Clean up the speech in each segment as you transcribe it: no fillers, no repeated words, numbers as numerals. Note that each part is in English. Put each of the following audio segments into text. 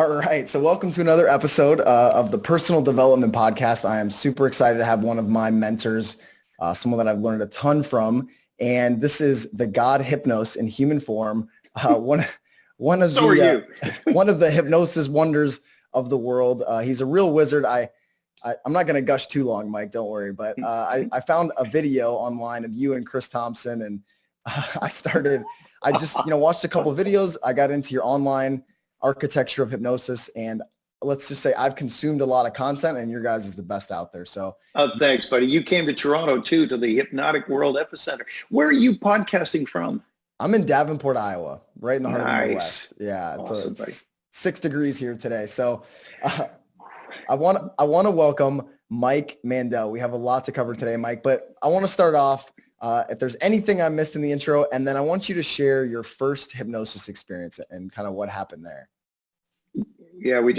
All right. So welcome to another episode of the Personal Development Podcast. I am super excited to have one of my mentors, someone that I've learned a ton from. And this is the God Hypnos in human form. One of the hypnosis wonders of the world. He's a real wizard. I'm not going to gush too long, Mike. Don't worry. But I found a video online of you and Chris Thompson. And I just watched a couple of videos. I got into your online architecture of hypnosis, and let's just say I've consumed a lot of content, and your guys is the best out there. So thanks, buddy. You came to Toronto too, to the Hypnotic World Epicenter. Where are you podcasting from? I'm in Davenport, Iowa, right in the heart of the Midwest. Yeah, awesome, it's 6 degrees here today. So I want to welcome Mike Mandel. We have a lot to cover today, Mike, but I want to start off if there's anything I missed in the intro, and then I want you to share your first hypnosis experience and kind of what happened there. Yeah, we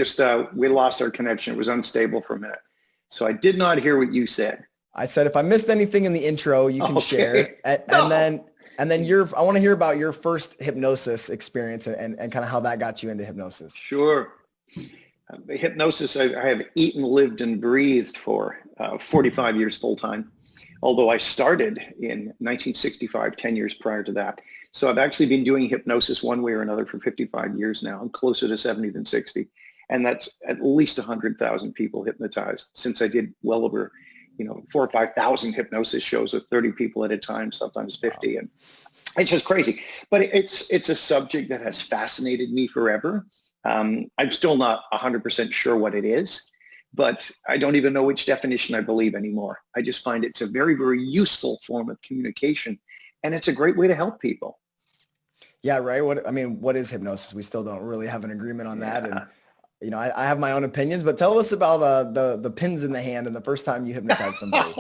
lost our connection. It was unstable for a minute. So I did not hear what you said. I said, if I missed anything in the intro, you can share. And then I want to hear about your first hypnosis experience and kind of how that got you into hypnosis. Sure. Hypnosis, I have eaten, lived, and breathed for 45 years full time. Although I started in 1965, 10 years prior to that. So I've actually been doing hypnosis one way or another for 55 years now. I'm closer to 70 than 60. And that's at least 100,000 people hypnotized since I did well over, 4,000 or 5,000 hypnosis shows with 30 people at a time, sometimes 50. And it's just crazy. But it's a subject that has fascinated me forever. I'm still not 100% sure what it is, but I don't even know which definition I believe anymore. I just find it's a very, very useful form of communication, and it's a great way to help people. Yeah, right. What is hypnosis? We still don't really have an agreement on that. And, I have my own opinions, but tell us about the pins in the hand and the first time you hypnotized somebody.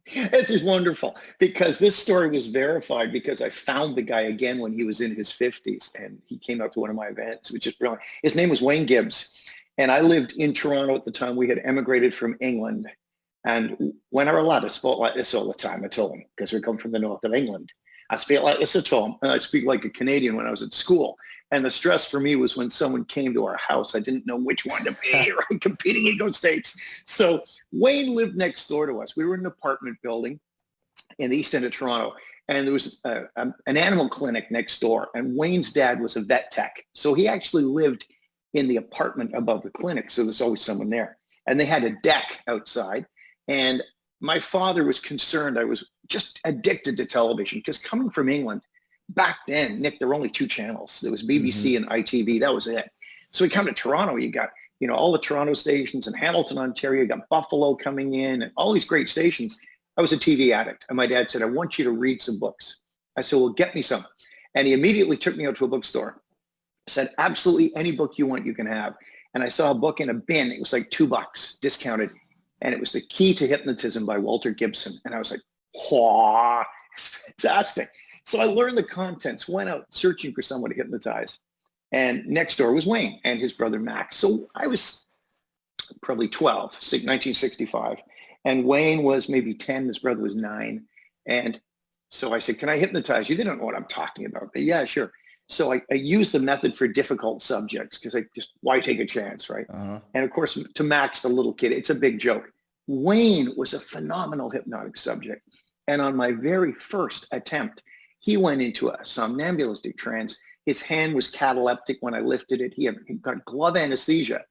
It's just wonderful because this story was verified because I found the guy again when he was in his 50s, and he came out to one of my events, which is brilliant. His name was Wayne Gibbs. And I lived in Toronto at the time. We had emigrated from England. And when I were allowed, I spoke like this all the time. I told him, because we come from the north of England. I speak like this at home. And I speak like a Canadian when I was at school. And the stress for me was when someone came to our house, I didn't know which one to be, right? Competing ego states. So Wayne lived next door to us. We were in an apartment building in the east end of Toronto. And there was an animal clinic next door. And Wayne's dad was a vet tech. So he actually lived in the apartment above the clinic. So there's always someone there. And they had a deck outside. And my father was concerned I was just addicted to television because coming from England, back then, Nick, there were only 2 channels. There was BBC and ITV. That was it. So we come to Toronto, you got, all the Toronto stations, and Hamilton, Ontario, you got Buffalo coming in and all these great stations. I was a TV addict. And my dad said, I want you to read some books. I said, well, get me some. And he immediately took me out to a bookstore. Said, absolutely any book you want, you can have. And I saw a book in a bin. It was like $2 discounted. And it was The Key to Hypnotism by Walter Gibson. And I was like, wow, it's fantastic. So I learned the contents, went out searching for someone to hypnotize. And next door was Wayne and his brother Max. So I was probably 12, 1965. And Wayne was maybe 10. His brother was 9. And so I said, can I hypnotize you? They don't know what I'm talking about. But yeah, sure. So I use the method for difficult subjects because why take a chance, right? Uh-huh. And of course, to Max, the little kid, it's a big joke. Wayne was a phenomenal hypnotic subject. And on my very first attempt, he went into a somnambulistic trance. His hand was cataleptic when I lifted it. He got glove anesthesia.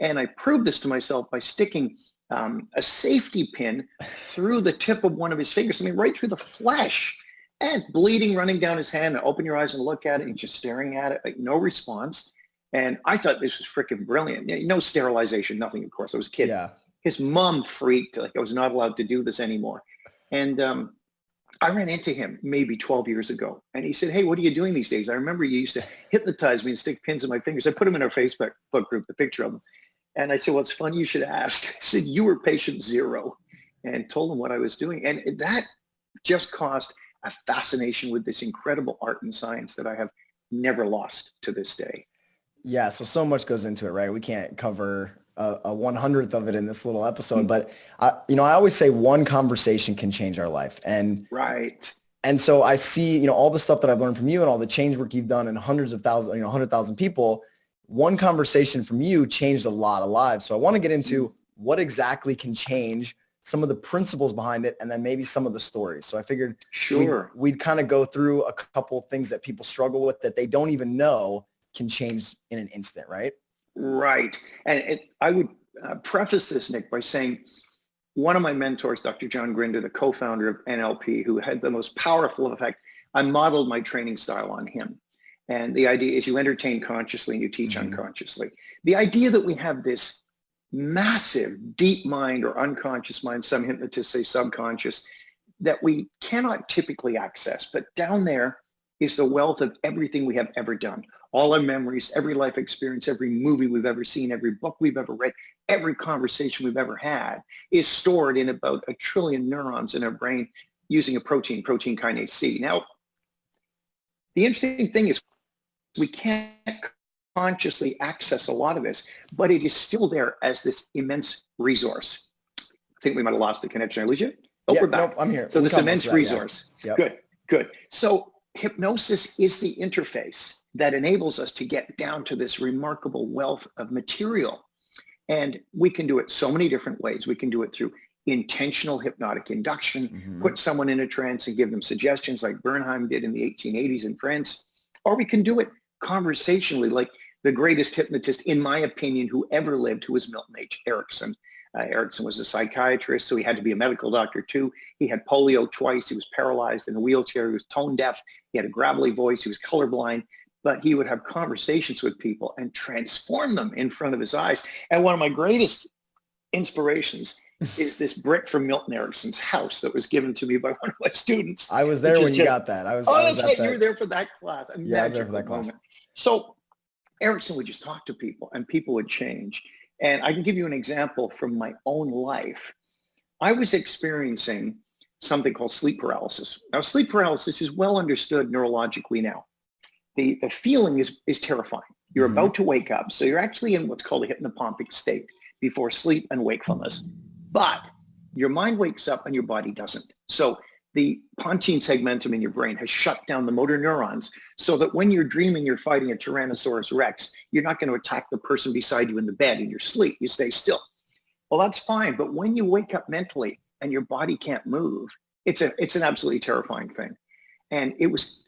And I proved this to myself by sticking a safety pin through the tip of one of his fingers. right through the flesh. And bleeding running down his hand. And open your eyes and look at it and just staring at it, like no response. And I thought this was freaking brilliant. No sterilization, nothing, of course. I was a kid. Yeah. His mom freaked, like I was not allowed to do this anymore. And I ran into him maybe 12 years ago. And he said, hey, what are you doing these days? I remember you used to hypnotize me and stick pins in my fingers. I put him in our Facebook group, the picture of him. And I said, well, it's funny you should ask. I said, you were patient 0, and told him what I was doing. And that just caused a fascination with this incredible art and science that I have never lost to this day. Yeah. So much goes into it, right? We can't cover a 100th of it in this little episode, but I always say one conversation can change our life. And right. And so I see, all the stuff that I've learned from you and all the change work you've done and hundreds of thousands, 100,000 people. one conversation from you changed a lot of lives. So I want to get into what exactly can change, some of the principles behind it, and then maybe some of the stories. So I figured we'd kind of go through a couple things that people struggle with that they don't even know can change in an instant, right? Right. And I would preface this, Nick, by saying one of my mentors, Dr. John Grinder, the co-founder of NLP, who had the most powerful effect, I modeled my training style on him. And the idea is you entertain consciously and you teach unconsciously. The idea that we have this massive deep mind or unconscious mind, some hypnotists say subconscious, that we cannot typically access, but down there is the wealth of everything we have ever done. All our memories, every life experience, every movie we've ever seen, every book we've ever read, every conversation we've ever had is stored in about 1 trillion neurons in our brain using a protein kinase C. Now, the interesting thing is we can't consciously access a lot of this, but it is still there as this immense resource. I think we might have lost the connection. I lose you? Oh, yeah, we're back. Nope, I'm here. So this immense resource. Yeah. Yep. Good. So hypnosis is the interface that enables us to get down to this remarkable wealth of material. And we can do it so many different ways. We can do it through intentional hypnotic induction, put someone in a trance and give them suggestions like Bernheim did in the 1880s in France, or we can do it conversationally like the greatest hypnotist, in my opinion, who ever lived, who was Milton H. Erickson. Erickson was a psychiatrist, so he had to be a medical doctor too. He had polio twice. He was paralyzed in a wheelchair. He was tone deaf. He had a gravelly voice. He was colorblind, but he would have conversations with people and transform them in front of his eyes. And one of my greatest inspirations is this brick from Milton Erickson's house that was given to me by one of my students. I was there when you got that. That's right. You were there for that class. Yeah, I was there for that class. So Erickson would just talk to people and people would change. And I can give you an example from my own life. I was experiencing something called sleep paralysis. Now, sleep paralysis is well understood neurologically now. The feeling is terrifying. You're about to wake up. So you're actually in what's called a hypnopompic state before sleep and wakefulness. But your mind wakes up and your body doesn't. So the pontine segmentum in your brain has shut down the motor neurons so that when you're dreaming you're fighting a Tyrannosaurus Rex, you're not going to attack the person beside you in the bed in your sleep. You stay still. Well, that's fine. But when you wake up mentally and your body can't move, it's an absolutely terrifying thing. And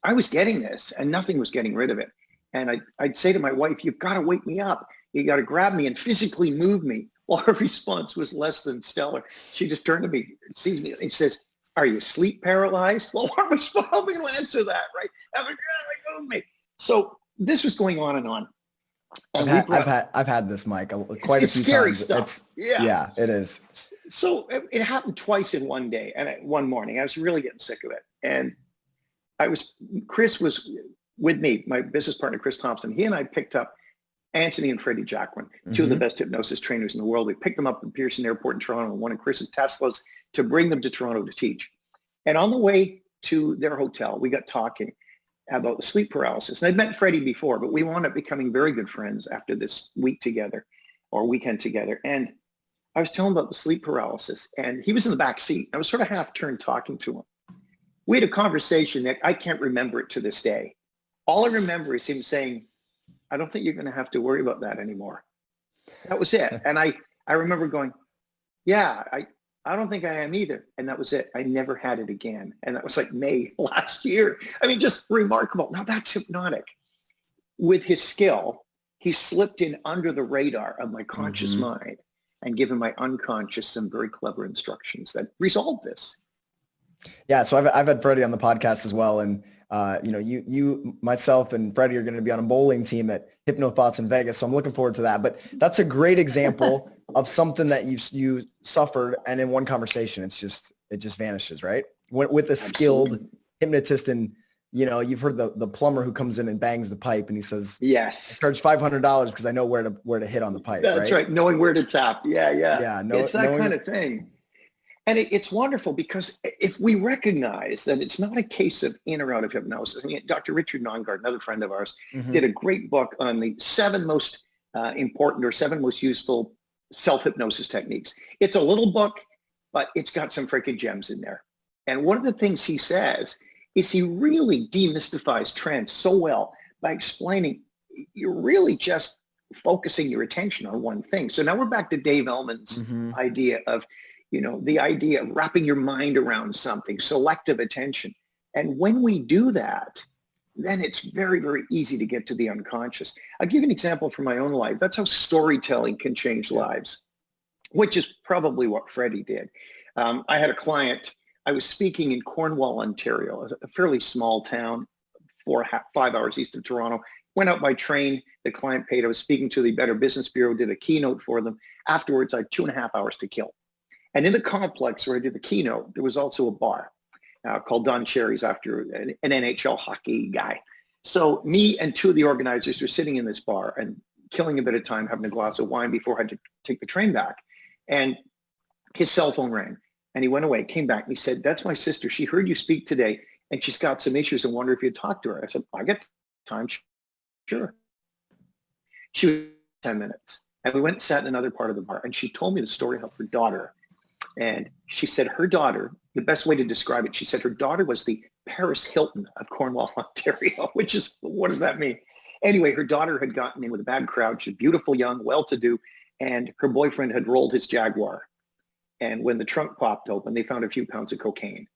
I was getting this and nothing was getting rid of it. And I'd say to my wife, you've got to wake me up. You got to grab me and physically move me. Well, her response was less than stellar. She just turned to me, sees me, and she says, are you sleep paralyzed? Well, how am I going to answer that, right? Move me. So this was going on and on. And I've had this, Mike, quite a few scary times. Stuff. Yeah, it is. So it happened twice in one day and one morning. I was really getting sick of it. And Chris was with me, my business partner, Chris Thompson. He and I picked up Anthony and Freddie Jacquin, two of the best hypnosis trainers in the world. We picked them up at Pearson Airport in Toronto and one of Chris's Teslas to bring them to Toronto to teach. And on the way to their hotel, we got talking about the sleep paralysis. And I'd met Freddie before, but we wound up becoming very good friends after this week together or weekend together. And I was telling him about the sleep paralysis and he was in the back seat. I was sort of half turned talking to him. We had a conversation that I can't remember it to this day. All I remember is him saying, I don't think you're going to have to worry about that anymore. That was it. And I remember going, yeah, I don't think I am either. And that was it. I never had it again. And that was like May last year. I mean, just remarkable. Now that's hypnotic. With his skill, he slipped in under the radar of my conscious mind and given my unconscious some very clever instructions that resolved this. Yeah. So I've had Freddie on the podcast as well. And you, myself, and Freddie are going to be on a bowling team at Hypno Thoughts in Vegas. So I'm looking forward to that. But that's a great example of something that you suffered, and in one conversation, it just vanishes, right? With a skilled hypnotist, and you've heard the plumber who comes in and bangs the pipe, and he says, "Yes, I charge $500 because I know where to hit on the pipe." That's right. Knowing where to tap. Yeah. It's that kind of thing. And it's wonderful because if we recognize that it's not a case of in or out of hypnosis. I mean, Dr. Richard Nongard, another friend of ours, did a great book on the 7 most important or 7 most useful self-hypnosis techniques. It's a little book, but it's got some freaking gems in there. And one of the things he says is he really demystifies trance so well by explaining you're really just focusing your attention on one thing. So now we're back to Dave Ellman's idea of, the idea of wrapping your mind around something, selective attention. And when we do that, then it's very, very easy to get to the unconscious. I'll give you an example from my own life. That's how storytelling can change lives, which is probably what Freddie did. I had a client, I was speaking in Cornwall, Ontario, a fairly small town, 5 hours east of Toronto. Went out by train. The client paid. I was speaking to the Better Business Bureau, did a keynote for them. Afterwards, I had 2.5 hours to kill. And in the complex where I did the keynote, there was also a bar called Don Cherry's after an NHL hockey guy. So me and two of the organizers were sitting in this bar and killing a bit of time, having a glass of wine before I had to take the train back. And his cell phone rang and he went away, came back and he said, "That's my sister. She heard you speak today and she's got some issues and wonder if you'd talk to her." I said, "I got time." Sure. She was 10 minutes. And we went and sat in another part of the bar. And she told me the story of her daughter. And she said her daughter, the best way to describe it, she said her daughter was the Paris Hilton of Cornwall, Ontario, which is, what does that mean? Anyway, her daughter had gotten in with a bad crowd. She's beautiful, young, well-to-do. And her boyfriend had rolled his Jaguar. And when the trunk popped open, they found a few pounds of cocaine.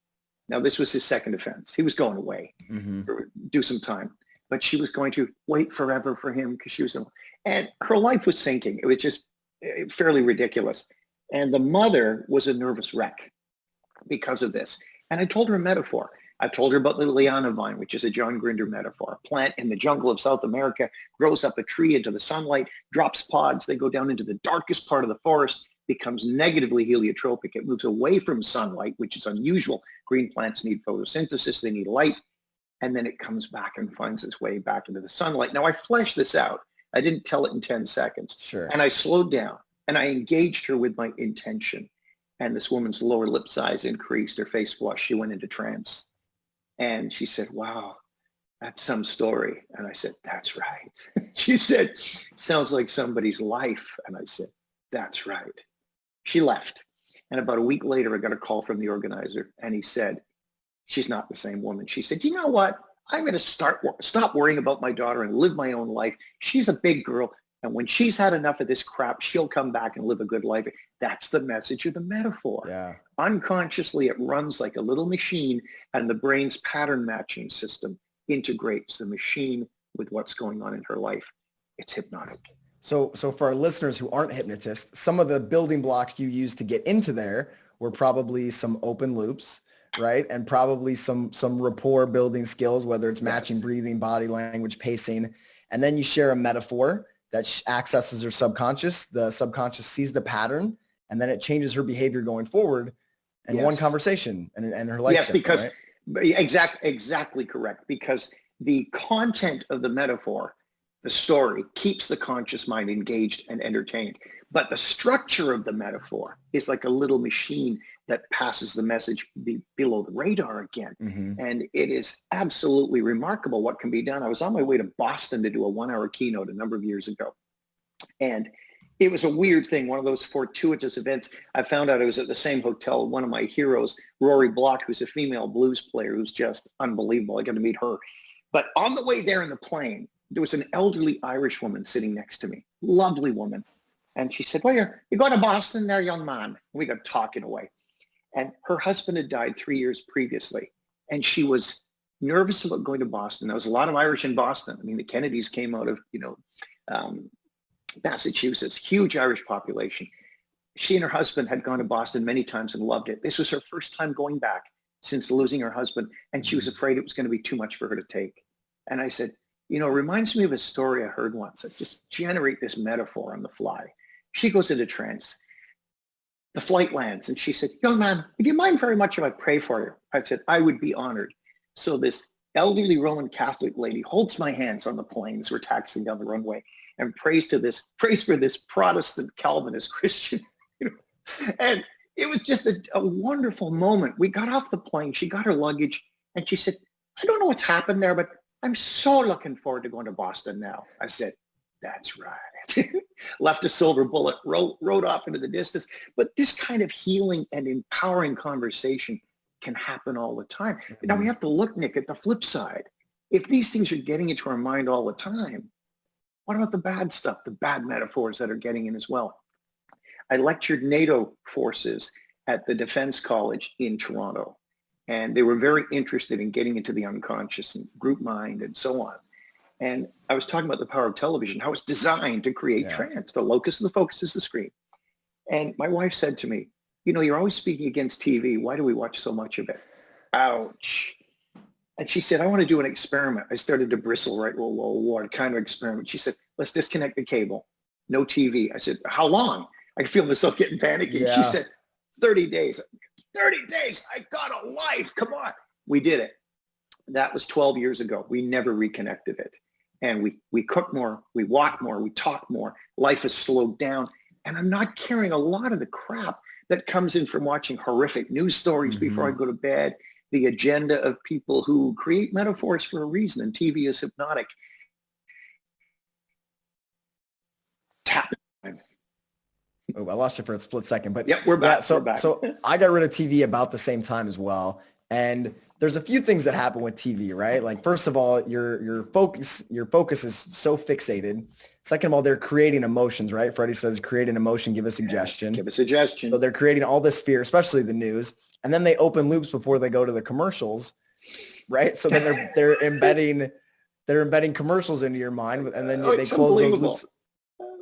Now, this was his second offense. He was going away, do some time. But she was going to wait forever for him because she was, and her life was sinking. It was just fairly ridiculous. And the mother was a nervous wreck because of this. And I told her a metaphor. I told her about the liana vine, which is a John Grinder metaphor. A plant in the jungle of South America grows up a tree into the sunlight, drops pods. They go down into the darkest part of the forest, becomes negatively heliotropic. It moves away from sunlight, which is unusual. Green plants need photosynthesis. They need light. And then it comes back and finds its way back into the sunlight. Now, I fleshed this out. I didn't tell it in 10 seconds. Sure. And I slowed down and I engaged her with my intention. And this woman's lower lip size increased, her face flushed. She went into trance. And she said, "Wow, that's some story." And I said, "That's right." She said, "Sounds like somebody's life." And I said, "That's right." She left. And about a week later, I got a call from the organizer. And he said, "She's not the same woman." She said, "You know what? I'm going to stop worrying about my daughter and live my own life. She's a big girl. And when she's had enough of this crap, she'll come back and live a good life." That's the message of the metaphor. Yeah. Unconsciously, it runs like a little machine, and the brain's pattern matching system integrates the machine with what's going on in her life. It's hypnotic. So for our listeners who aren't hypnotists, some of the building blocks you use to get into there were probably some open loops, right? And probably some rapport building skills, whether it's matching breathing, body language, pacing. And then you share a metaphor that accesses her subconscious. The subconscious sees the pattern, and then it changes her behavior going forward. And one conversation and her life. Yes, because right? exactly correct. Because the content of the metaphor, the story, keeps the conscious mind engaged and entertained. But the structure of the metaphor is like a little machine that passes the message below the radar again. And it is absolutely remarkable what can be done. I was on my way to Boston to do a 1-hour keynote a number of years ago. And it was a weird thing, one of those fortuitous events. I found out I was at the same hotel. One of my heroes, Rory Block, who's a female blues player who's just unbelievable. I got to meet her. But on the way there in the plane, there was an elderly Irish woman sitting next to me, lovely woman. And she said, "Well, you're going to Boston there, young man." And we got talking away. And her husband had died 3 years previously. And she was nervous about going to Boston. There was a lot of Irish in Boston. I mean, the Kennedys came out of, Massachusetts, huge Irish population. She and her husband had gone to Boston many times and loved it. This was her first time going back since losing her husband. And she was afraid it was going to be too much for her to take. And I said, reminds me of a story I heard once. I just generate this metaphor on the fly. She goes into trance. The flight lands and she said, "Young man, would you mind very much if I pray for you?" I said, "I would be honored." So this elderly Roman Catholic lady holds my hands on the plane as we're taxiing down the runway and prays for this Protestant Calvinist Christian. And it was just a wonderful moment. We got off the plane. She got her luggage and she said, "I don't know what's happened there, but I'm so looking forward to going to Boston now." I said, "That's right." Left a silver bullet, rode off into the distance. But this kind of healing and empowering conversation can happen all the time. Now we have to look, Nick, at the flip side. If these things are getting into our mind all the time, What about the bad stuff, the bad metaphors that are getting in as well? I lectured NATO forces at the Defense College in Toronto, and they were very interested in getting into the unconscious and group mind and so on. And I was talking about the power of television, how it's designed to create trance. The locus of the focus is the screen. And my wife said to me, you're always speaking against TV. Why do we watch so much of it? Ouch. And she said, I want to do an experiment. I started to bristle, right? Well, what kind of experiment? She said, let's disconnect the cable. No TV. I said, how long? I feel myself getting panicky. Yeah. She said, 30 days. 30 days. I got a life. Come on. We did it. That was 12 years ago. We never reconnected it. And we cook more, we walk more, we talk more. Life has slowed down. And I'm not carrying a lot of the crap that comes in from watching horrific news stories before I go to bed, the agenda of people who create metaphors for a reason, and TV is hypnotic. Oh, I lost you for a split second, but we're back. So I got rid of TV about the same time as well. And there's a few things that happen with TV, right? Like, first of all, your focus is so fixated. Second of all, they're creating emotions, right? Freddie says, create an emotion, give a suggestion. Give a suggestion. So they're creating all this fear, especially the news. And then they open loops before they go to the commercials, right? So then they're embedding commercials into your mind, and then they close those loops.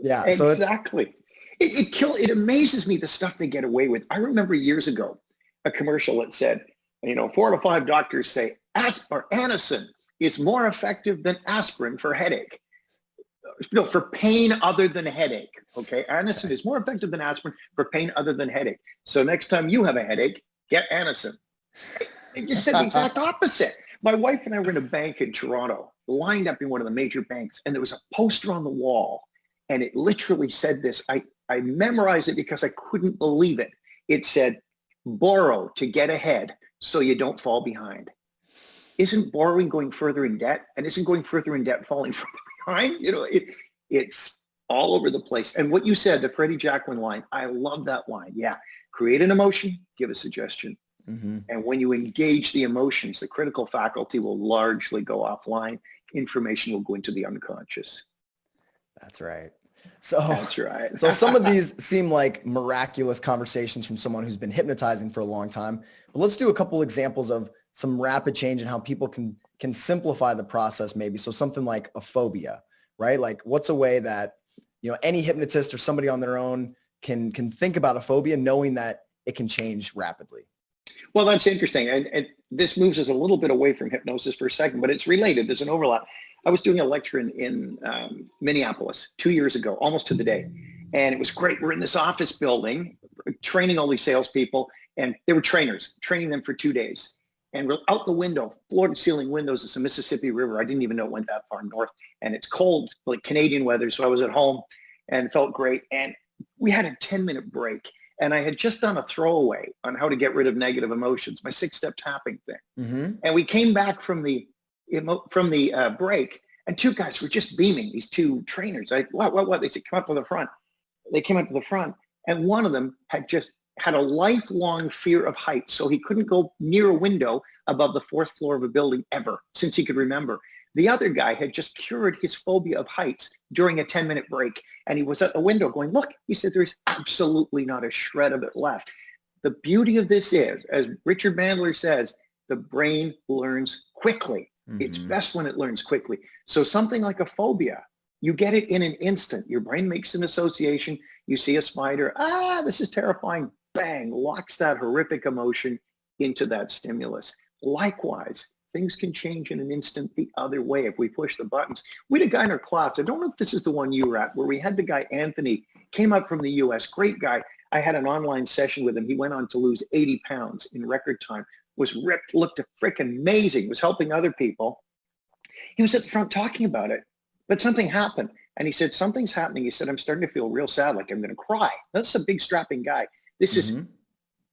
Yeah, exactly. It amazes me the stuff they get away with. I remember years ago a commercial that said, 4 to 5 doctors say Anacin is more effective than aspirin for headache. No, for pain other than headache. Okay, Anacin is more effective than aspirin for pain other than headache. So next time you have a headache, get Anacin. They just said the exact opposite. My wife and I were in a bank in Toronto, lined up in one of the major banks, and there was a poster on the wall, and it literally said this. I memorized it because I couldn't believe it. It said, borrow to get ahead so you don't fall behind. Isn't borrowing going further in debt? And isn't going further in debt falling further behind? It's all over the place. And what you said, the Freddie Jacqueline line, I love that line. Yeah. Create an emotion, give a suggestion. And when you engage the emotions, the critical faculty will largely go offline. Information will go into the unconscious. That's right. That's right. So some of these seem like miraculous conversations from someone who's been hypnotizing for a long time. But let's do a couple examples of some rapid change and how people can simplify the process maybe. So something like a phobia, right? Like, what's a way that, any hypnotist or somebody on their own can think about a phobia knowing that it can change rapidly? Well, that's interesting. And this moves us a little bit away from hypnosis for a second, but it's related. There's an overlap. I was doing a lecture in Minneapolis 2 years ago, almost to the day. And it was great. We're in this office building, training all these salespeople, and they were trainers, training them for 2 days. And we're out the window, floor to ceiling windows. It's the Mississippi River. I didn't even know it went that far north. And it's cold, like Canadian weather. So I was at home and felt great. And we had a 10-minute break. And I had just done a throwaway on how to get rid of negative emotions, my 6-step tapping thing. And we came back from the break, and 2 guys were just beaming, these 2 trainers. What? They said, come up to the front. They came up to the front, and one of them had a lifelong fear of heights, so he couldn't go near a window above the 4th floor of a building ever since he could remember. The other guy had just cured his phobia of heights during a 10-minute break, and he was at the window going, look, he said, there's absolutely not a shred of it left. The beauty of this is, as Richard Mandel says, the brain learns quickly. It's best when it learns quickly. So something like a phobia, you get it in an instant. Your brain makes an association. You see a spider. This is terrifying. Bang, locks that horrific emotion into that stimulus. Likewise, things can change in an instant the other way if we push the buttons. We had a guy in our class. I don't know if this is the one you were at, where we had the guy, Anthony, came up from the US. Great guy. I had an online session with him. He went on to lose 80 pounds in record time. Was ripped, looked freaking amazing, was helping other people. He was at the front talking about it, but something happened. And he said, something's happening. He said, I'm starting to feel real sad, like I'm going to cry. That's a big strapping guy. This is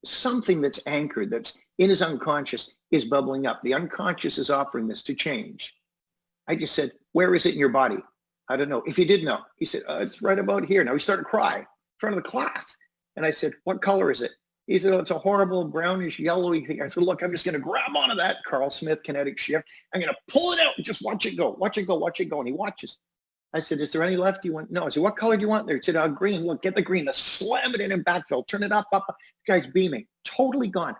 something that's anchored, that's in his unconscious, is bubbling up. The unconscious is offering this to change. I just said, where is it in your body? I don't know. If you did know. He said, it's right about here. Now he started to cry in front of the class. And I said, what color is it? He said, it's a horrible brownish yellowy thing. I said, look, I'm just going to grab onto that Carl Smith kinetic shift. I'm going to pull it out and just watch it go, watch it go, watch it go. And he watches. I said, is there any left you want? No. I said, what color do you want there? He said, green. Look, get the green. Let's slam it in backfill. Turn it up. The guy's beaming. Totally gone.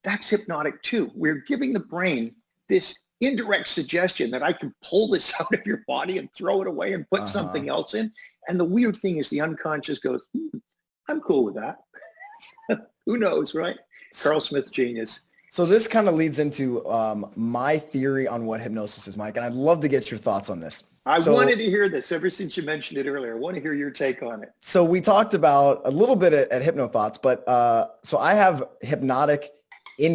That's hypnotic too. We're giving the brain this indirect suggestion that I can pull this out of your body and throw it away and put something else in. And the weird thing is the unconscious goes, I'm cool with that. Who knows, right? Carl Smith, genius. So this kind of leads into my theory on what hypnosis is, Mike, and I'd love to get your thoughts on this. I wanted to hear this ever since you mentioned it earlier. I want to hear your take on it. So we talked about a little bit at HypnoThoughts, but so I have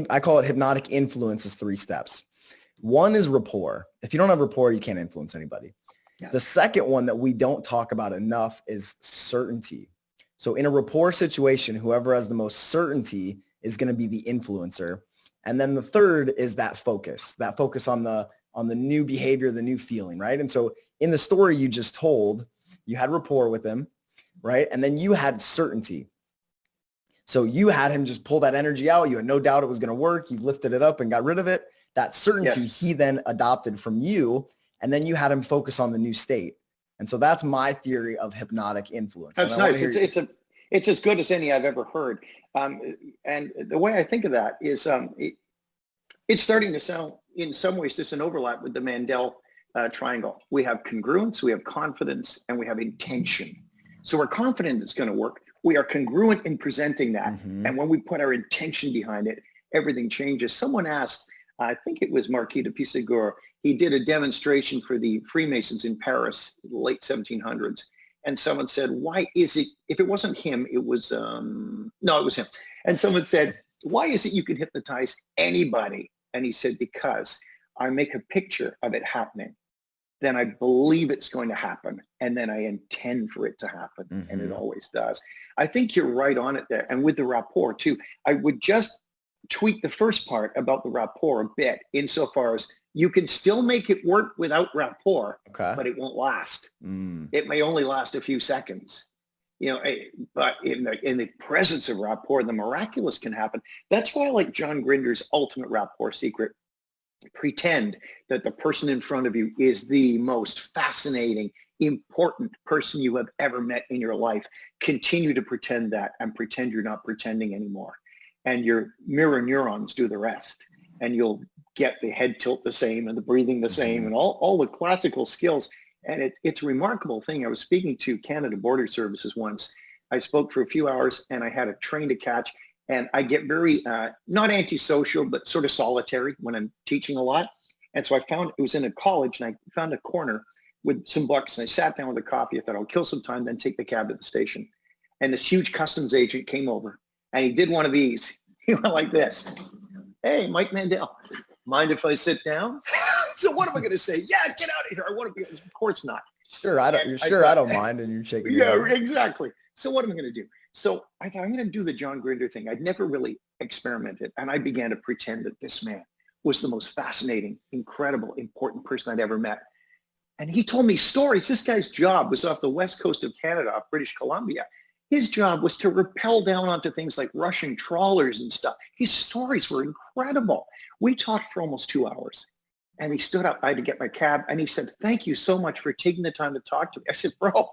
I call it hypnotic influence as 3 steps. One is rapport. If you don't have rapport, you can't influence anybody. Yeah. The second one that we don't talk about enough is certainty. So in a rapport situation, whoever has the most certainty is going to be the influencer. And then the third is that focus on the new behavior, the new feeling, right? And so in the story you just told, you had rapport with him, right? And then you had certainty. So you had him just pull that energy out. You had no doubt it was going to work. You lifted it up and got rid of it. That certainty he then adopted from you. And then you had him focus on the new state. And so that's my theory of hypnotic influence. That's nice. It's as good as any I've ever heard. And the way I think of that is it's starting to sound, in some ways, there's an overlap with the Mandel Triangle. We have congruence, we have confidence, and we have intention. So we're confident it's going to work. We are congruent in presenting that. Mm-hmm. And when we put our intention behind it, everything changes. Someone asked, I think it was Marquis de Puysegur, he did a demonstration for the Freemasons in Paris, late 1700s. And someone said, why is it, if it wasn't him, it was, no, it was him. And someone said, why is it you can hypnotize anybody? And he said, because I make a picture of it happening. Then I believe it's going to happen. And then I intend for it to happen. Mm-hmm. And it always does. I think you're right on it there. And with the rapport too, I would just tweak the first part about the rapport a bit insofar as you can still make it work without rapport, but it won't last. It may only last a few seconds, but in the presence of rapport, the miraculous can happen. That's why I like John Grinder's ultimate rapport secret. Pretend that the person in front of you is the most fascinating, important person you have ever met in your life. Continue to pretend that and pretend you're not pretending anymore. And your mirror neurons do the rest. And you'll get the head tilt the same and the breathing the same and all the classical skills. And it's a remarkable thing. I was speaking to Canada Border Services once. I spoke for a few hours and I had a train to catch. And I get very, not antisocial, but sort of solitary when I'm teaching a lot. And so I found, it was in a college, and I found a corner with some books. And I sat down with a coffee. I thought, I'll kill some time, then take the cab to the station. And this huge customs agent came over. And he did one of these. He went like this. Hey, Mike Mandel, mind if I sit down? So what am I going to say? Yeah, get out of here. I want to be, of course not. Sure, I don't mind. And you're shaking. Yeah, exactly. So what am I going to do? So I thought, I'm going to do the John Grinder thing. I'd never really experimented. And I began to pretend that this man was the most fascinating, incredible, important person I'd ever met. And he told me stories. This guy's job was off the west coast of Canada, off British Columbia. His job was to rappel down onto things like Russian trawlers and stuff. His stories were incredible. We talked for almost 2 hours. And he stood up. I had to get my cab. And he said, thank you so much for taking the time to talk to me. I said, bro,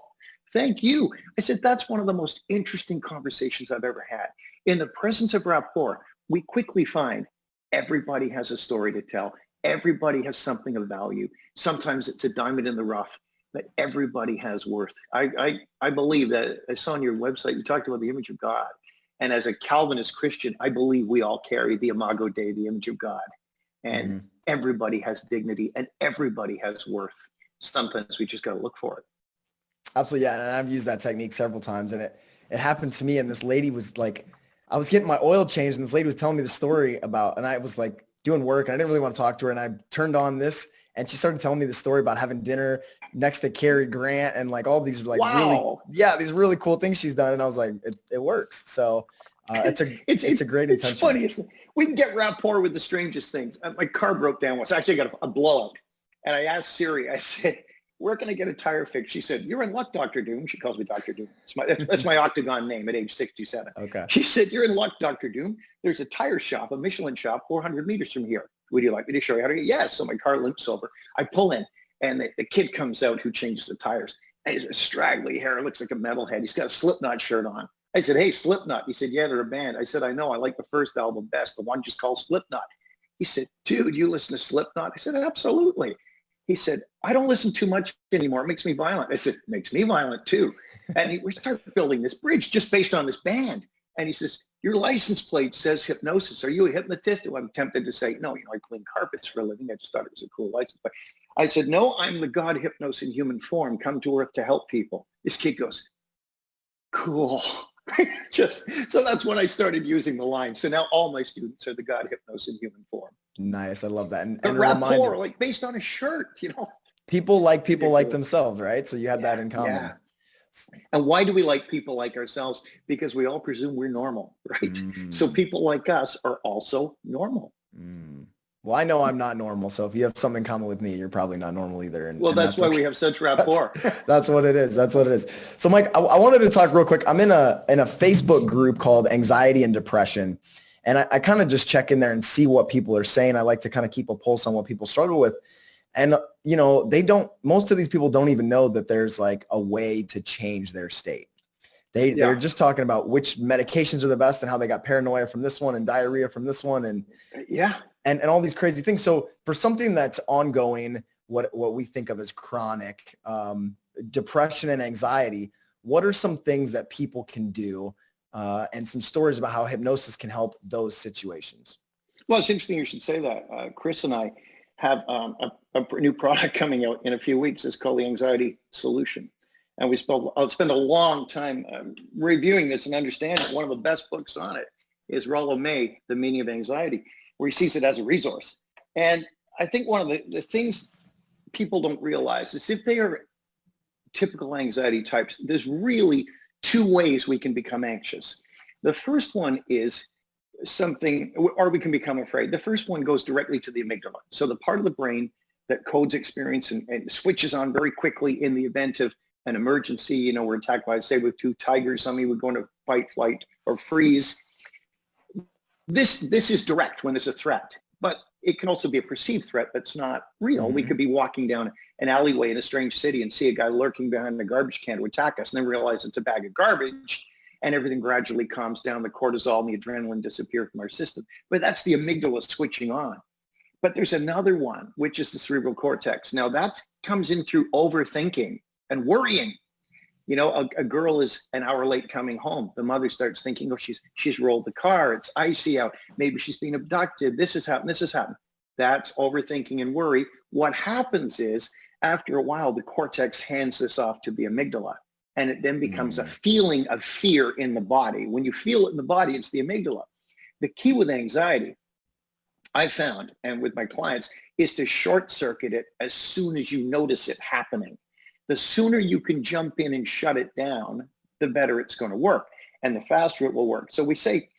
thank you. I said, that's one of the most interesting conversations I've ever had. In the presence of rapport, we quickly find everybody has a story to tell. Everybody has something of value. Sometimes it's a diamond in the rough, but everybody has worth. I believe that, I saw on your website, you talked about the image of God. And as a Calvinist Christian, I believe we all carry the Imago Dei, the image of God. And everybody has dignity and everybody has worth. Sometimes we just got to look for it. Absolutely. Yeah. And I've used that technique several times, and it happened to me. And this lady was like, I was getting my oil changed, and this lady was telling me the story about, and I was like doing work and I didn't really want to talk to her. And I turned on this and she started telling me the story about having dinner next to Cary Grant and like all these like these really cool things she's done. And I was like, it works. So it's a great intention. It's funny. We can get rapport with the strangest things. My car broke down once. Actually, I got a blowout. And I asked Siri, I said, where can I get a tire fixed? She said, you're in luck, Dr. Doom. She calls me Dr. Doom. That's my octagon name at age 67. Okay. She said, you're in luck, Dr. Doom. There's a tire shop, a Michelin shop, 400 meters from here. Would you like me to show you how to get? Yes. So my car limps over. I pull in. And the kid comes out who changes the tires. And he's a straggly hair, looks like a metalhead. He's got a Slipknot shirt on. I said, hey, Slipknot. He said, yeah, they're a band. I said, I know. I like the first album best, the one just called Slipknot. He said, dude, you listen to Slipknot? I said, absolutely. He said, I don't listen too much anymore. It makes me violent. I said, it makes me violent too. And we started building this bridge just based on this band. And he says, your license plate says hypnosis. Are you a hypnotist? Well, I'm tempted to say, no, I clean carpets for a living. I just thought it was a cool license plate. I said, no, I'm the God Hypnos in human form, come to earth to help people. This kid goes, cool. So that's when I started using the line. So now all my students are the God Hypnos in human form. Nice. I love that. And the a rapport, reminder, like based on a shirt, people like themselves, right? So you had that in common. Yeah. And why do we like people like ourselves? Because we all presume we're normal, right? So people like us are also normal. Well, I know I'm not normal. So if you have something in common with me, you're probably not normal either. And that's why we have such rapport. That's what it is. That's what it is. So Mike, I wanted to talk real quick. I'm in a Facebook group called Anxiety and Depression. And I kind of just check in there and see what people are saying. I like to kind of keep a pulse on what people struggle with. And, most of these people don't even know that there's like a way to change their state. They're just talking about which medications are the best and how they got paranoia from this one and diarrhea from this one. And all these crazy things. So for something that's ongoing, what we think of as chronic depression and anxiety, what are some things that people can do and some stories about how hypnosis can help those situations? Well, it's interesting you should say that. Chris and I have a new product coming out in a few weeks. It's called the Anxiety Solution. And I'll spend a long time reviewing this and understanding it. One of the best books on it is Rollo May, The Meaning of Anxiety, where he sees it as a resource. And I think one of the things people don't realize is if they are typical anxiety types, there's really two ways we can become anxious. The first one is or we can become afraid. The first one goes directly to the amygdala. So the part of the brain that codes experience and switches on very quickly in the event of an emergency. We're attacked by a saber-toothed tiger. Somebody would go into fight, flight, or freeze. This is direct when there's a threat, but it can also be a perceived threat that's not real. Mm-hmm. We could be walking down an alleyway in a strange city and see a guy lurking behind the garbage can to attack us and then realize it's a bag of garbage. And everything gradually calms down. The cortisol and the adrenaline disappear from our system. But that's the amygdala switching on. But there's another one, which is the cerebral cortex. Now that comes in through overthinking and worrying. A girl is an hour late coming home. The mother starts thinking, she's rolled the car. It's icy out. Maybe she's been abducted. This has happened. This has happened. That's overthinking and worry. What happens is after a while, the cortex hands this off to the amygdala. And it then becomes a feeling of fear in the body. When you feel it in the body, it's the amygdala. The key with anxiety, I found, and with my clients, is to short circuit it as soon as you notice it happening. The sooner you can jump in and shut it down, the better it's going to work. And the faster it will work. So we say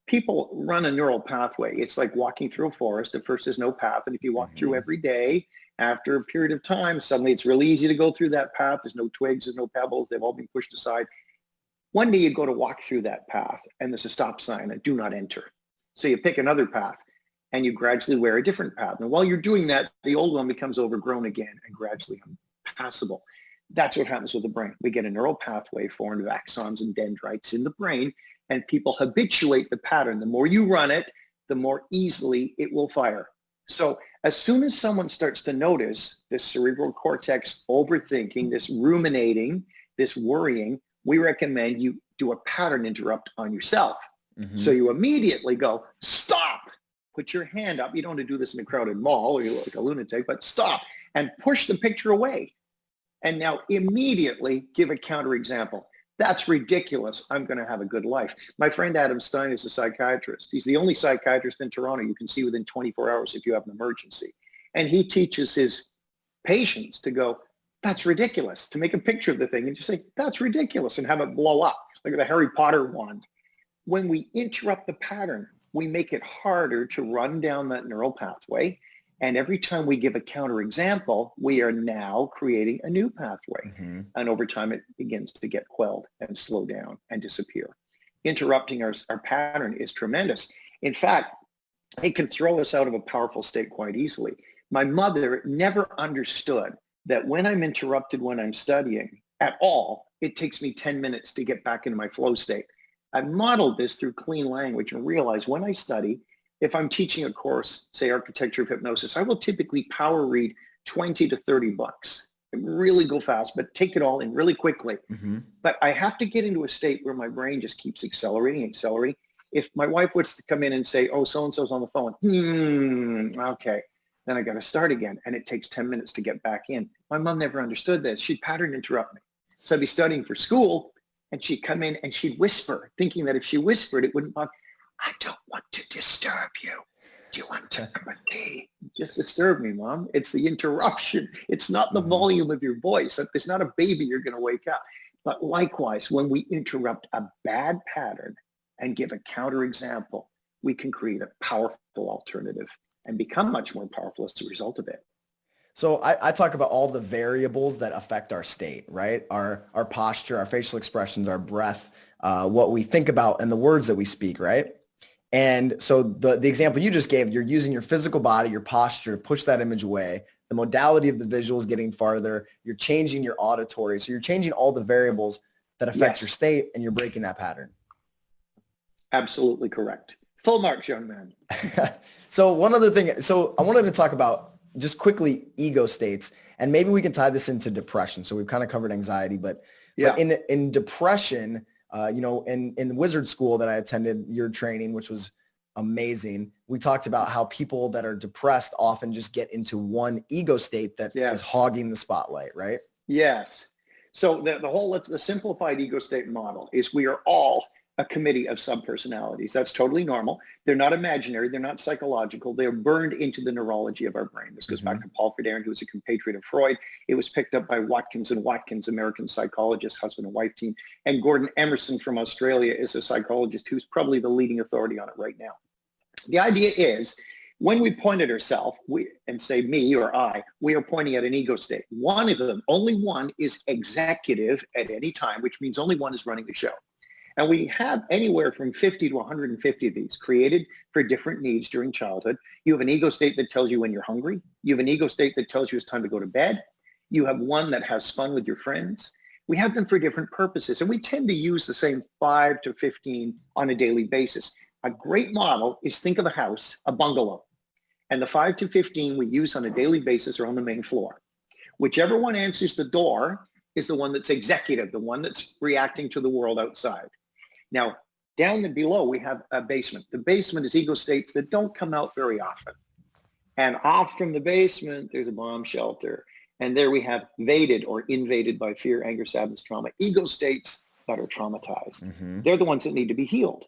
people run a neural pathway. It's like walking through a forest. At first, there's no path. And if you walk through every day, after a period of time, suddenly it's really easy to go through that path. There's no twigs, there's no pebbles. They've all been pushed aside. One day you go to walk through that path and there's a stop sign, a do not enter. So you pick another path and you gradually wear a different path. And while you're doing that, the old one becomes overgrown again and gradually impassable. That's what happens with the brain. We get a neural pathway formed of axons and dendrites in the brain, and people habituate the pattern. The more you run it, the more easily it will fire. So as soon as someone starts to notice this cerebral cortex overthinking, this ruminating, this worrying, we recommend you do a pattern interrupt on yourself. Mm-hmm. So you immediately go, stop, put your hand up. You don't want to do this in a crowded mall or you look like a lunatic, but stop and push the picture away. And now immediately give a counterexample. That's ridiculous. I'm going to have a good life. My friend Adam Stein is a psychiatrist. He's the only psychiatrist in Toronto you can see within 24 hours if you have an emergency. And he teaches his patients to go, that's ridiculous, to make a picture of the thing and just say, that's ridiculous, and have it blow up like the Harry Potter wand. When we interrupt the pattern, we make it harder to run down that neural pathway. And every time we give a counterexample, we are now creating a new pathway. Mm-hmm. And over time, it begins to get quelled and slow down and disappear. Interrupting our pattern is tremendous. In fact, it can throw us out of a powerful state quite easily. My mother never understood that when I'm interrupted when I'm studying at all, it takes me 10 minutes to get back into my flow state. I've modeled this through clean language and realized when I study, if I'm teaching a course, say architecture of hypnosis, I will typically power read 20 to 30 books. Really go fast, but take it all in really quickly. Mm-hmm. But I have to get into a state where my brain just keeps accelerating. If my wife was to come in and say, oh, so-and-so's on the phone, okay, then I got to start again. And it takes 10 minutes to get back in. My mom never understood this. She'd pattern interrupt me. So I'd be studying for school and she'd come in and she'd whisper, thinking that if she whispered, it wouldn't bug. I don't want to disturb you. Do you want to have a tea? Just disturb me, Mom. It's the interruption. It's not the volume of your voice. There's not a baby you're going to wake up. But likewise, when we interrupt a bad pattern and give a counterexample, we can create a powerful alternative and become much more powerful as a result of it. So I talk about all the variables that affect our state, right? Our posture, our facial expressions, our breath, what we think about, and the words that we speak, right? And so the example you just gave, you're using your physical body, your posture to push that image away. The modality of the visual is getting farther. You're changing your auditory. So you're changing all the variables that affect your state, and you're breaking that pattern. Absolutely correct. Full marks, young man. So one other thing. So I wanted to talk about just quickly ego states, and maybe we can tie this into depression. So we've kind of covered anxiety, but in depression, in the wizard school that I attended, your training, which was amazing, we talked about how people that are depressed often just get into one ego state that is hogging the spotlight, right? Yes. So the simplified ego state model is we are all a committee of subpersonalities. That's totally normal. They're not imaginary. They're not psychological. They're burned into the neurology of our brain. This goes back to Paul Ferdinand, who was a compatriot of Freud. It was picked up by Watkins and Watkins, American psychologist, husband and wife team. And Gordon Emerson from Australia is a psychologist who's probably the leading authority on it right now. The idea is when we point at ourselves and say me or I, we are pointing at an ego state. One of them, only one, is executive at any time, which means only one is running the show. And we have anywhere from 50 to 150 of these created for different needs during childhood. You have an ego state that tells you when you're hungry. You have an ego state that tells you it's time to go to bed. You have one that has fun with your friends. We have them for different purposes. And we tend to use the same 5 to 15 on a daily basis. A great model is think of a house, a bungalow. And the 5 to 15 we use on a daily basis are on the main floor. Whichever one answers the door is the one that's executive, the one that's reacting to the world outside. Now, down below, we have a basement. The basement is ego states that don't come out very often. And off from the basement, there's a bomb shelter. And there we have vaded or invaded by fear, anger, sadness, trauma. Ego states that are traumatized. They're the ones that need to be healed.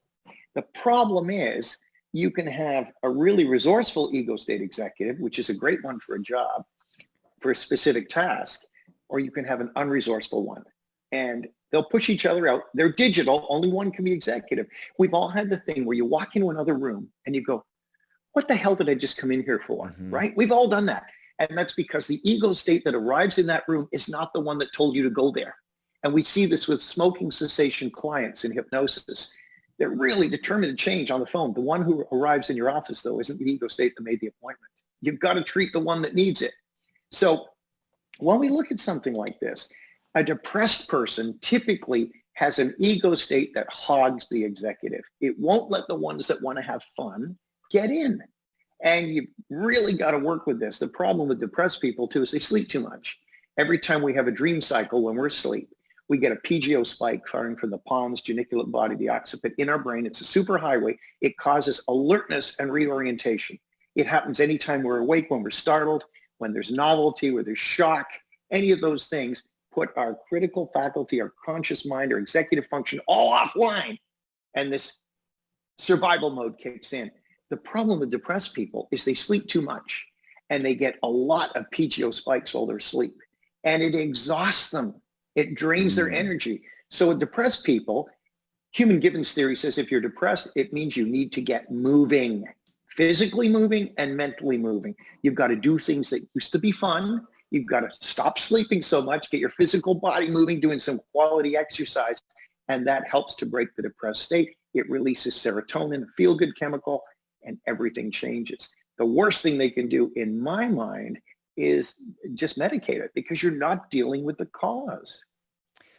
The problem is you can have a really resourceful ego state executive, which is a great one for a job, for a specific task, or you can have an unresourceful one. And they'll push each other out. They're digital. Only one can be executive. We've all had the thing where you walk into another room and you go, what the hell did I just come in here for? Right? We've all done that. And that's because the ego state that arrives in that room is not the one that told you to go there. And we see this with smoking cessation clients in hypnosis. They're really determined to change on the phone. The one who arrives in your office, though, isn't the ego state that made the appointment. You've got to treat the one that needs it. So when we look at something like this, a depressed person typically has an ego state that hogs the executive. It won't let the ones that want to have fun get in. And you really got to work with this. The problem with depressed people, too, is they sleep too much. Every time we have a dream cycle when we're asleep, we get a PGO spike firing from the pons, geniculate body, the occiput in our brain. It's a superhighway. It causes alertness and reorientation. It happens anytime we're awake, when we're startled, when there's novelty, where there's shock, any of those things put our critical faculty, our conscious mind, our executive function all offline. And this survival mode kicks in. The problem with depressed people is they sleep too much and they get a lot of PGO spikes while they're asleep. And it exhausts them. It drains their energy. So with depressed people, Human Gibbons theory says if you're depressed, it means you need to get moving, physically moving and mentally moving. You've got to do things that used to be fun. You've got to stop sleeping so much, get your physical body moving, doing some quality exercise. And that helps to break the depressed state. It releases serotonin, a feel-good chemical, and everything changes. The worst thing they can do, in my mind, is just medicate it, because you're not dealing with the cause.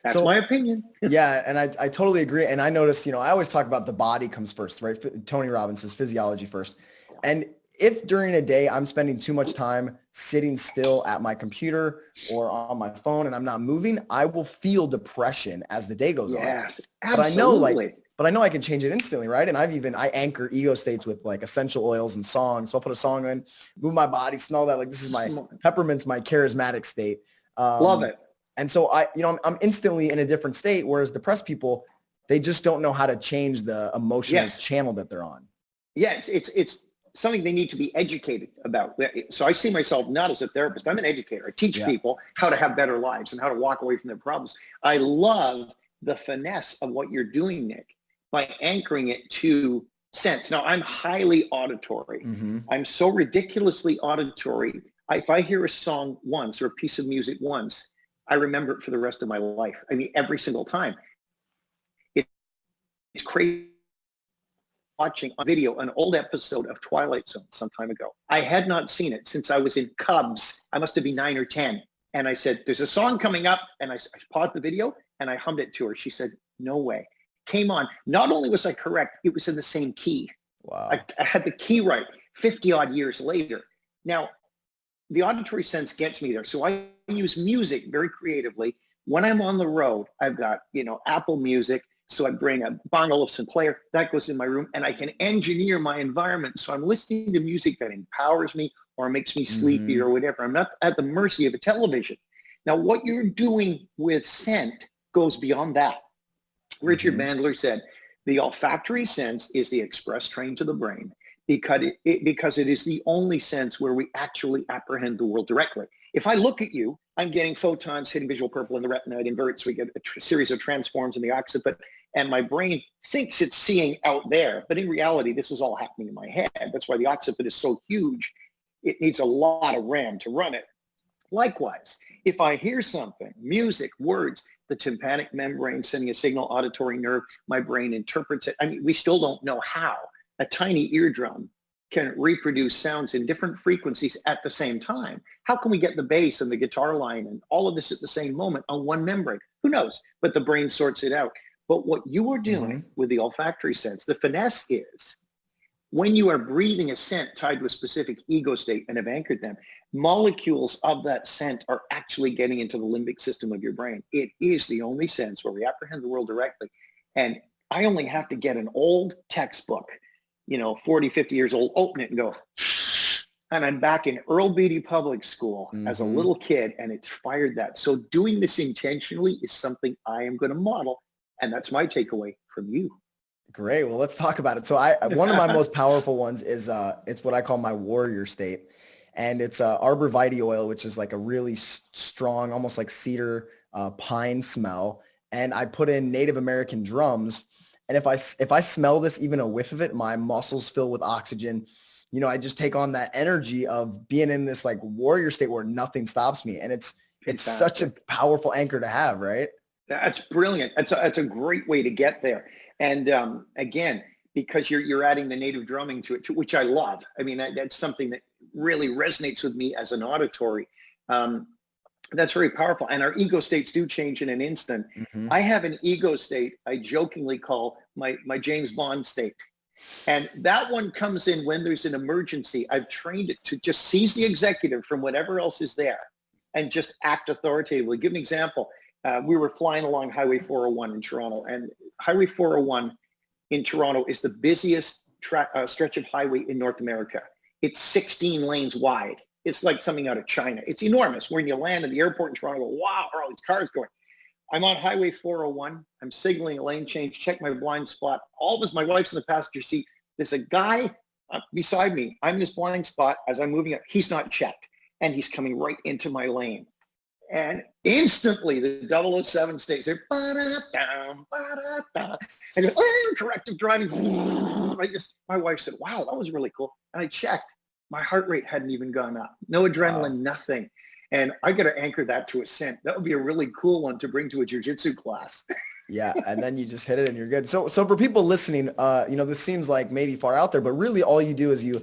That's So, my opinion. yeah, and I totally agree. And I noticed, I always talk about the body comes first, right? Tony Robbins says physiology first. And if during a day I'm spending too much time sitting still at my computer or on my phone and I'm not moving, I will feel depression as the day goes on. Yes, But absolutely. I know I can change it instantly, right? And I anchor ego states with like essential oils and songs. So I'll put a song in, move my body, smell that. Like this is peppermint's my charismatic state. Love it. And so I'm instantly in a different state, whereas depressed people, they just don't know how to change the emotional channel that they're on. Yes, it's something they need to be educated about. So I see myself not as a therapist. I'm an educator. I teach people how to have better lives and how to walk away from their problems. I love the finesse of what you're doing, Nick, by anchoring it to sense. Now, I'm highly auditory. Mm-hmm. I'm so ridiculously auditory. If I hear a song once or a piece of music once, I remember it for the rest of my life. I mean, every single time. It's crazy watching a video, an old episode of Twilight Zone some time ago. I had not seen it since I was in Cubs. I must have been 9 or 10. And I said, there's a song coming up. And I paused the video and I hummed it to her. She said, no way. Came on. Not only was I correct, it was in the same key. Wow. I had the key right 50 odd years later. Now, the auditory sense gets me there. So I use music very creatively. When I'm on the road, I've got, Apple Music. So I bring a Bong Olufsen player that goes in my room and I can engineer my environment. So I'm listening to music that empowers me or makes me sleepy or whatever. I'm not at the mercy of a television. Now, what you're doing with scent goes beyond that. Richard Mandler said, the olfactory sense is the express train to the brain because it is the only sense where we actually apprehend the world directly. If I look at you, I'm getting photons hitting visual purple in the retina. It inverts. We get a series of transforms in the occiput, and my brain thinks it's seeing out there. But in reality, this is all happening in my head. That's why the occiput is so huge. It needs a lot of RAM to run it. Likewise, if I hear something, music, words, the tympanic membrane sending a signal, auditory nerve, my brain interprets it. I mean, we still don't know how a tiny eardrum can reproduce sounds in different frequencies at the same time. How can we get the bass and the guitar line and all of this at the same moment on one membrane? Who knows? But the brain sorts it out. But what you are doing with the olfactory sense, the finesse is when you are breathing a scent tied to a specific ego state and have anchored them, molecules of that scent are actually getting into the limbic system of your brain. It is the only sense where we apprehend the world directly. And I only have to get an old textbook, 40, 50 years old, open it and go, and I'm back in Earl Beatty Public School as a little kid, and it's fired that. So doing this intentionally is something I am going to model, and that's my takeaway from you. Great. Well, let's talk about it. So one of my most powerful ones is it's what I call my warrior state. And it's arbor vitae oil, which is like a really strong, almost like cedar pine smell. And I put in Native American drums. And if I smell this, even a whiff of it, my muscles fill with oxygen. I just take on that energy of being in this like warrior state where nothing stops me. And it's such a powerful anchor to have, right? That's brilliant. That's a great way to get there. And again, because you're adding the native drumming to it, which I love. I mean, that's something that really resonates with me as an auditory. That's very powerful. And our ego states do change in an instant. I have an ego state I jokingly call my James Bond state. And that one comes in when there's an emergency. I've trained it to just seize the executive from whatever else is there and just act authoritatively. Give an example. We were flying along Highway 401 in Toronto, and Highway 401 in Toronto is the busiest stretch of highway in North America. It's 16 lanes wide. It's like something out of China. It's enormous. When you land at the airport in Toronto, go, wow, where are all these cars going? I'm on Highway 401. I'm signaling a lane change, check my blind spot. All of us, my wife's in the passenger seat. There's a guy beside me. I'm in this blind spot as I'm moving up. He's not checked, and he's coming right into my lane. And instantly, the 007 states there, ba-da-da, ba-da-da, and corrective driving. My wife said, wow, that was really cool. And I checked. My heart rate hadn't even gone up. No adrenaline, nothing. And I got to anchor that to a scent. That would be a really cool one to bring to a jiu-jitsu class. Yeah. And then you just hit it and you're good. So for people listening, this seems like maybe far out there, but really all you do is you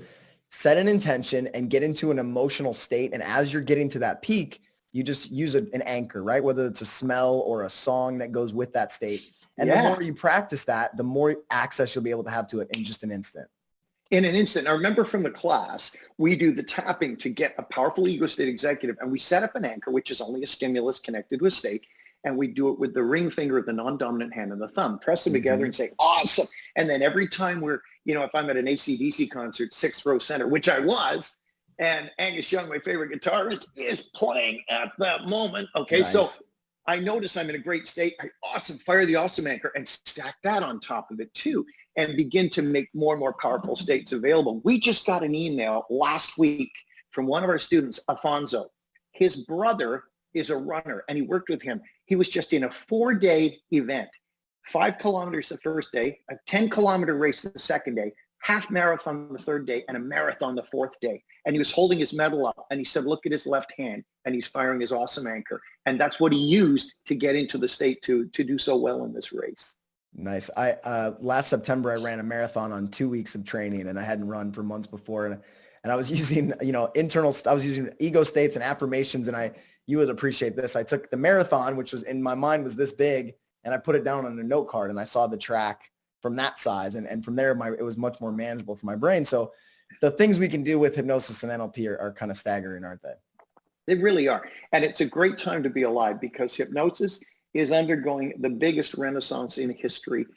set an intention and get into an emotional state. And as you're getting to that peak, you just use an anchor, right? Whether it's a smell or a song that goes with that state. And the more you practice that, the more access you'll be able to have to it in just an instant. In an instant. I remember from the class, we do the tapping to get a powerful ego state executive, and we set up an anchor, which is only a stimulus connected to a state. And we do it with the ring finger of the non-dominant hand and the thumb, press them together and say, awesome. And then every time we're, if I'm at an AC/DC concert, 6th row center, which I was, and Angus Young, my favorite guitarist, is playing at that moment. Okay, nice. So I notice I'm in a great state. Awesome, fire the awesome anchor and stack that on top of it too, and begin to make more and more powerful states available. We just got an email last week from one of our students, Afonso. His brother is a runner, and he worked with him. He was just in a 4-day event, 5 kilometers the first day, a 10-kilometer race the second day, half marathon the third day, and a marathon the fourth day. And he was holding his medal up, and he said, look at his left hand, and he's firing his awesome anchor. And that's what he used to get into the state to do so well in this race. Nice. Last September, I ran a marathon on 2 weeks of training, and I hadn't run for months before. And I was using, I was using ego states and affirmations, and you would appreciate this. I took the marathon, which was in my mind was this big, and I put it down on a note card, and I saw the track from that size. And from there, it was much more manageable for my brain. So the things we can do with hypnosis and NLP are kind of staggering, aren't they? They really are. And it's a great time to be alive because hypnosis is undergoing the biggest renaissance in history.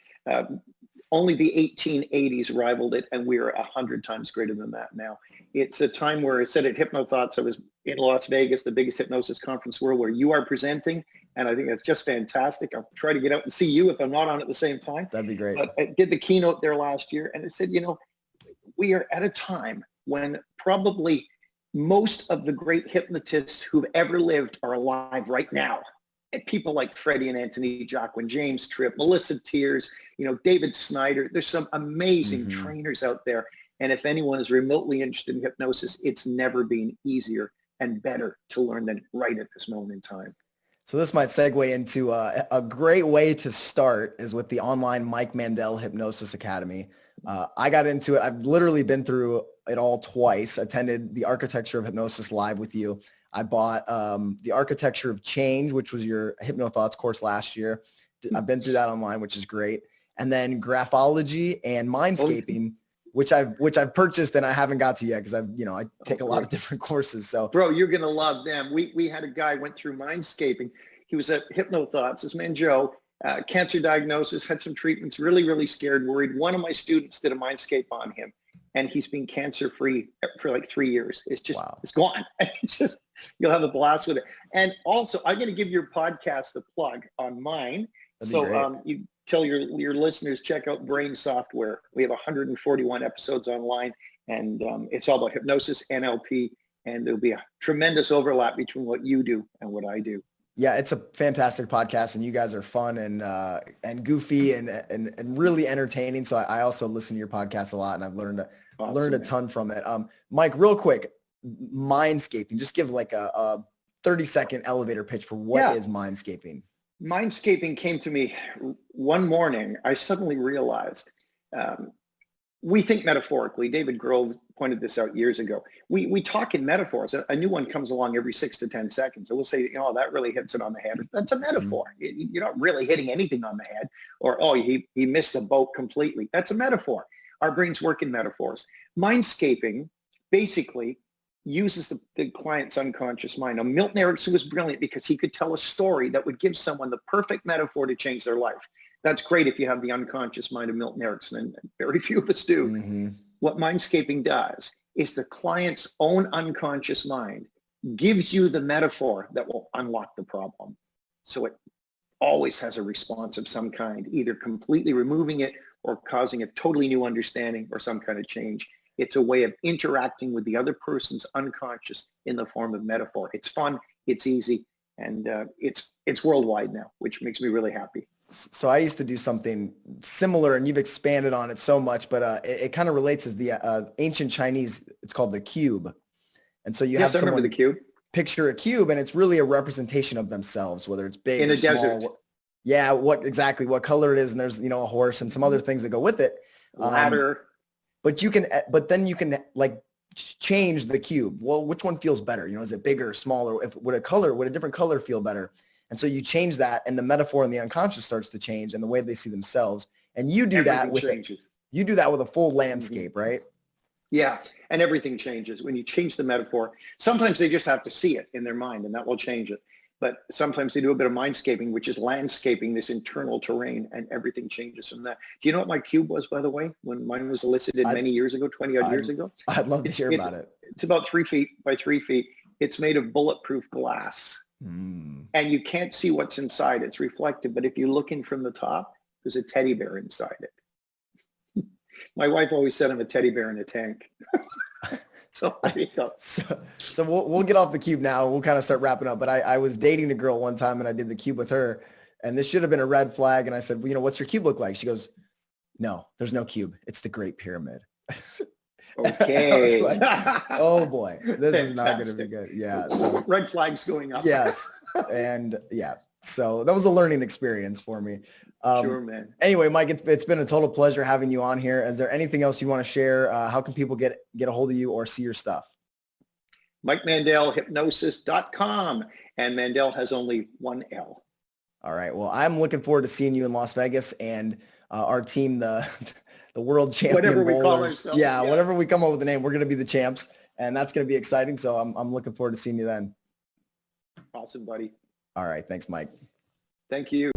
Only the 1880s rivaled it, and we are 100 times greater than that now. It's a time where I said at HypnoThoughts, I was in Las Vegas, the biggest hypnosis conference world, where you are presenting, and I think that's just fantastic. I'll try to get out and see you if I'm not on at the same time. That'd be great. But I did the keynote there last year, and I said, we are at a time when probably most of the great hypnotists who've ever lived are alive right now. People like Freddie and Anthony Jacquin, James Tripp, Melissa Tears, David Snyder. There's some amazing trainers out there. And if anyone is remotely interested in hypnosis, it's never been easier and better to learn than right at this moment in time. So this might segue into a great way to start is with the online Mike Mandel Hypnosis Academy. I got into it. I've literally been through it all twice, attended the Architecture of Hypnosis live with you. I bought the Architecture of Change, which was your HypnoThoughts course last year. I've been through that online, which is great. And then Graphology and Mindscaping, which I've purchased and I haven't got to yet because I take a lot of different courses. So bro, you're gonna love them. We had a guy went through Mindscaping. He was at HypnoThoughts. This man Joe, cancer diagnosis, had some treatments, really scared, worried. One of my students did a Mindscape on him, and he's been cancer-free for like 3 years. It's just, It's gone. It's just, you'll have a blast with it. And also, I'm going to give your podcast a plug on mine. So you tell your listeners, check out Brain Software. We have 141 episodes online, and it's all about hypnosis, NLP, and there'll be a tremendous overlap between what you do and what I do. Yeah, it's a fantastic podcast, and you guys are fun and goofy and really entertaining. So I also listen to your podcast a lot, and I've learned a ton from it. Mike, real quick, Mindscaping. Just give like a 30-second elevator pitch for what is Mindscaping. Mindscaping came to me one morning. I suddenly realized we think metaphorically. David Grove pointed this out years ago. We talk in metaphors. A new one comes along every 6 to 10 seconds. So we'll say, that really hits it on the head. That's a metaphor. You're not really hitting anything on the head. Or, he missed a boat completely. That's a metaphor. Our brains work in metaphors. Mindscaping basically uses the client's unconscious mind. Now, Milton Erickson was brilliant because he could tell a story that would give someone the perfect metaphor to change their life. That's great if you have the unconscious mind of Milton Erickson, and very few of us do. Mm-hmm. What Mindscaping does is the client's own unconscious mind gives you the metaphor that will unlock the problem. So it always has a response of some kind, either completely removing it or causing a totally new understanding or some kind of change. It's a way of interacting with the other person's unconscious in the form of metaphor. It's fun, it's easy, and it's worldwide now, which makes me really happy. So I used to do something similar, and you've expanded on it so much, but it kind of relates as the ancient Chinese. It's called the cube. And so you have someone the cube. Picture a cube, and it's really a representation of themselves, whether it's big in or a small. Desert. Yeah, what color it is, and there's a horse and some other things that go with it. Ladder. But then you can like change the cube. Well, which one feels better? Is it bigger, smaller? Would a different color feel better? And so you change that, and the metaphor in the unconscious starts to change, and the way they see themselves. And you do that with a full landscape, right? Yeah, and everything changes when you change the metaphor. Sometimes they just have to see it in their mind, and that will change it. But sometimes they do a bit of mindscaping, which is landscaping this internal terrain, and everything changes from that. Do you know what my cube was, by the way, when mine was elicited many years ago, 20 odd years ago? I'd love to hear about it. It's about 3 feet by 3 feet. It's made of bulletproof glass. And you can't see what's inside. It's reflective. But if you look in from the top, there's a teddy bear inside it. My wife always said I'm a teddy bear in a tank. So there you go. So we'll get off the cube now. We'll kind of start wrapping up. But I was dating a girl one time, and I did the cube with her. And this should have been a red flag. And I said, well, what's your cube look like? She goes, no, there's no cube. It's the Great Pyramid. Okay. I was like, oh boy, this is not going to be good. Yeah. So, red flags going up. Yes. And yeah. So that was a learning experience for me. Sure, man. Anyway, Mike, it's been a total pleasure having you on here. Is there anything else you want to share? How can people get a hold of you or see your stuff? Mike Mandel, hypnosis.com. And Mandel has only one L. All right. Well, I'm looking forward to seeing you in Las Vegas, and our team, the world champion whatever we bowlers. call ourselves. Yeah, whatever we come up with the name, we're going to be the champs, and that's going to be exciting. So I'm looking forward to seeing you then. Awesome, buddy. All right. Thanks, Mike. Thank you.